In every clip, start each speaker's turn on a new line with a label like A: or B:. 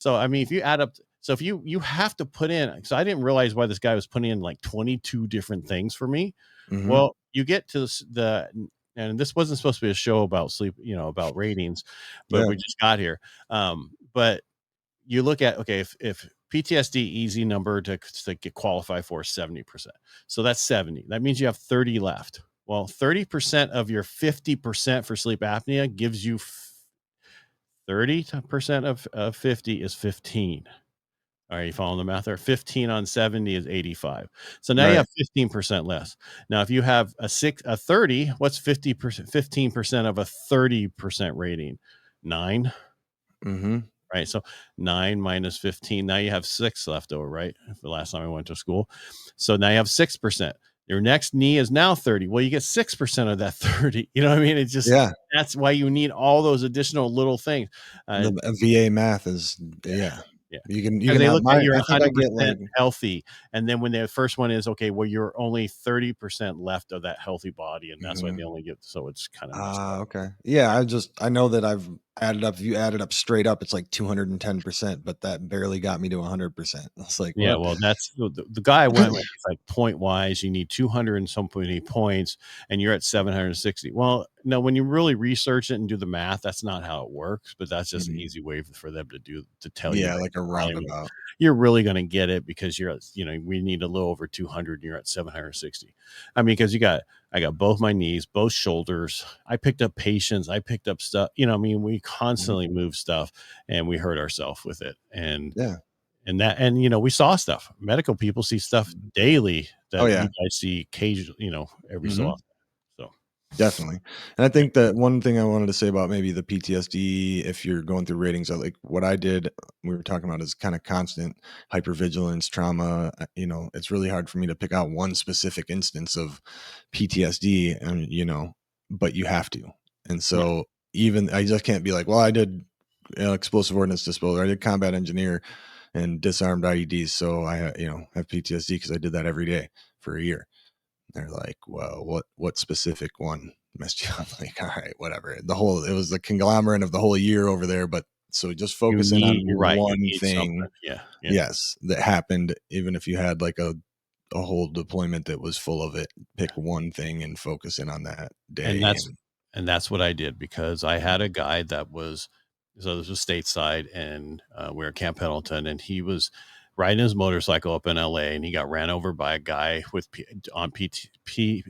A: So, I mean, if you add up, so if you have to put in, so I didn't realize why this guy was putting in like 22 different things for me.
B: Mm-hmm.
A: Well, you get to and this wasn't supposed to be a show about sleep, about ratings, but
B: Yeah.
A: we just got here. But you look at, okay, if PTSD easy number to get qualify for 70%. So that's 70. That means you have 30 left. Well, 30% of your 50% for sleep apnea gives you 30% of 50 is 15. All right, you following the math there? 15 on 70 is 85. So now you
B: Right.
A: have 15% less. Now, if you have a 30, what's 50%, 15% of a 30% rating? 9,
B: Mm-hmm.
A: right? So 9 minus 15. Now you have 6 left over, right? The last time I went to school. So now you have 6%. Your next knee is now 30. Well, you get 6% of that 30. You know what I mean? It's just,
B: Yeah.
A: that's why you need all those additional little things.
B: The VA math is,
A: Yeah.
B: yeah.
A: Yeah.
B: You
A: Because
B: can
A: they
B: have
A: look at
B: mine.
A: you're
B: I think I get
A: 100%
B: like,
A: healthy, and then when the first one is, okay, well, you're only 30% left of that healthy body, and that's why they
B: mhm.
A: only get, so it's kind of messed up.
B: Okay. Yeah, I know that I've added up. If you add it up straight up, it's like 210%, but that barely got me to 100%. It's like,
A: Yeah,
B: what?
A: well, that's the guy went with, it's like point wise, you need 200 and some many points, and you're at 760. Well, no, when you really research it and do the math, that's not how it works, but that's just an
B: Mhm.
A: easy way for them to tell you
B: Yeah,
A: that
B: like a roundabout.
A: you're really going to get it, because you're at, we need a little over 200 and you're at 760. I mean, because I got both my knees, both shoulders. I picked up patients. I picked up stuff. I mean, we
B: Mhm.
A: constantly move stuff and we hurt ourselves with it.
B: Yeah.
A: And we saw stuff. Medical people see stuff daily
B: Oh
A: that you
B: yeah.
A: guys see occasionally, every so
B: Hmm.
A: often. So
B: Definitely. And I think that one thing I wanted to say about maybe the PTSD, if you're going through ratings, like what I did, we were talking about is kind of constant hypervigilance, trauma. It's really hard for me to pick out one specific instance of PTSD, and but you have to. And
A: yeah,
B: so even I just can't be like, well, I did explosive ordnance disposal, I did combat engineer and disarmed IEDs, so I have PTSD because I did that every day for a year. They're like, well, what specific one messed you up? Like, all right, whatever. It was the conglomerate of the whole year over there. But so just focus in on
A: you're right. You
B: one
A: need something.
B: thing,
A: Yeah. Yeah.
B: yes, that happened, even if you had like a whole deployment that was full of it. Pick one thing and focus in on that
A: And
B: day.
A: that's, what I did, because I had a guy that was, so this was stateside, and we were at Camp Pendleton, and he was riding his motorcycle up in LA, and he got ran over by a guy with on PSP,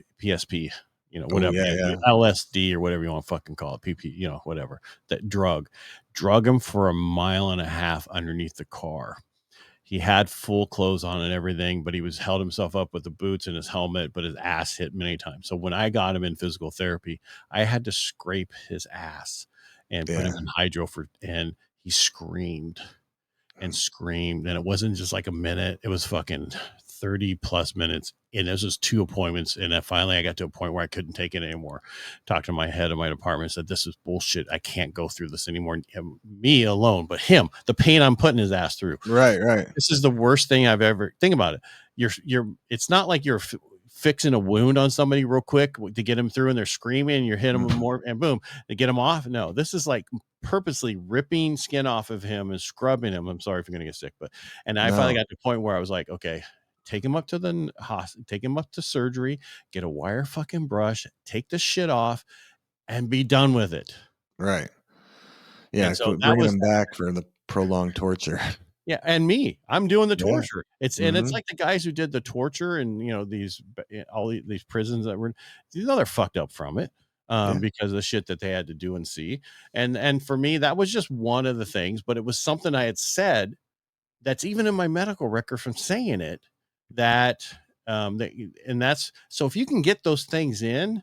B: Oh
A: whatever,
B: yeah, yeah,
A: LSD or whatever you want to fucking call it, PP, whatever, that drug him for a mile and a half underneath the car. He had full clothes on and everything, but he was held himself up with the boots and his helmet, but his ass hit many times. So when I got him in physical therapy, I had to scrape his ass and put
B: yeah.
A: him in hydro and he screamed and screamed. And it wasn't just like a minute, it was fucking 30 plus minutes. And this was 2 appointments. And then finally I got to a point where I couldn't take it anymore. Talked to my head of my department, said, this is bullshit. I can't go through this anymore. Me alone, but him, the pain I'm putting his ass through.
B: Right, right.
A: This is the worst thing I've ever, think about it. It's not like you're fixing a wound on somebody real quick to get them through, and they're screaming and you're hitting them more and boom, to get them off. No, this is like purposely ripping skin off of him and scrubbing him. I'm sorry if you're going to get sick, and I finally
B: No,
A: got to the point where I was like, okay, take him up to the hospital, take him up to surgery, get a wire fucking brush, take the shit off and be done with it.
B: right.
A: And
B: Yeah,
A: so
B: quit
A: that
B: bringing
A: was,
B: them back for the prolonged torture.
A: yeah, and I'm doing the
B: Yeah.
A: torture. It's
B: Hmm.
A: like the guys who did the torture and all these prisons that were, they're fucked up from it,
B: Yeah.
A: because of the shit that they had to do and see. And for me, that was just one of the things, but it was something I had said that's even in my medical record from saying it, that and that's, so if you can get those things in,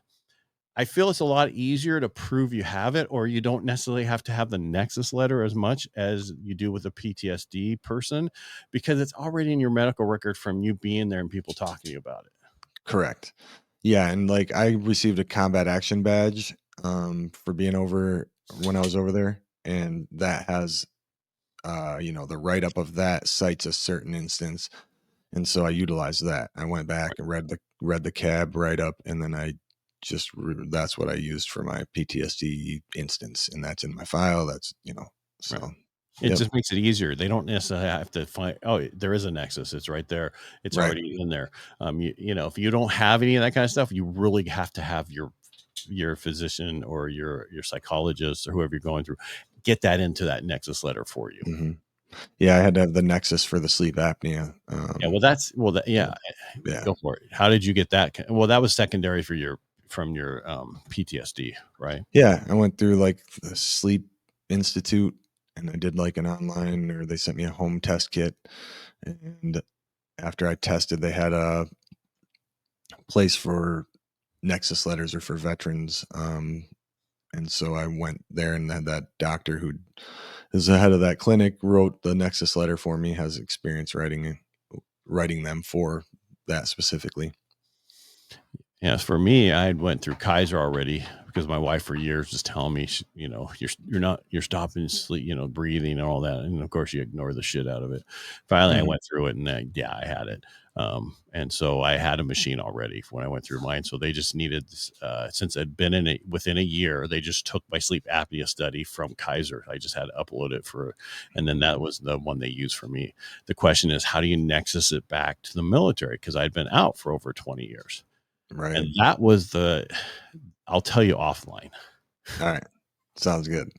A: I feel it's a lot easier to prove you have it, or you don't necessarily have to have the nexus letter as much as you do with a PTSD person, because it's already in your medical record from you being there and people talking to you about it.
B: Correct. Yeah, and like I received a combat action badge for being over when I was over there, and that has the write up of that cites a certain instance, and so I utilized that. I went back and read the cab write up, and then that's what I used for my PTSD instance, and that's in my file. That's
A: Right.
B: so
A: It
B: Yep.
A: just makes it easier. They don't necessarily have to find, oh, there is a nexus. It's right there. It's
B: Right.
A: already in there. If you don't have any of that kind of stuff, you really have to have your physician or your psychologist or whoever you're going through get that into that nexus letter for you.
B: Hmm. Yeah, I had to have the nexus for the sleep apnea.
A: Yeah,
B: So, yeah,
A: go for it. How did you get that? Well, that was secondary for your PTSD, right?
B: yeah. I went through like the sleep institute, and I did like an online, or they sent me a home test kit. And after I tested, they had a place for nexus letters or for veterans. And so I went there, and had that doctor who is the head of that clinic wrote the nexus letter for me, has experience writing them for that specifically.
A: Yes, for me, I went through Kaiser already because my wife for years was telling me, you're stopping sleep, breathing and all that, and of course you ignore the shit out of it. Finally, I
B: Mhm.
A: went through it, and yeah, I had it, and so I had a machine already when I went through mine. So they just needed, since I'd been in it within a year, they just took my sleep apnea study from Kaiser. I just had to upload it and then that was the one they used for me. The question is, how do you nexus it back to the military? Because I'd been out for over 20 years.
B: Right.
A: And that was I'll tell you offline
B: All right. Sounds good.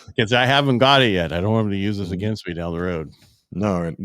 A: because I haven't got it yet. I don't want them to use this
B: Mhm.
A: against me down the road.
B: No,
A: Anyway.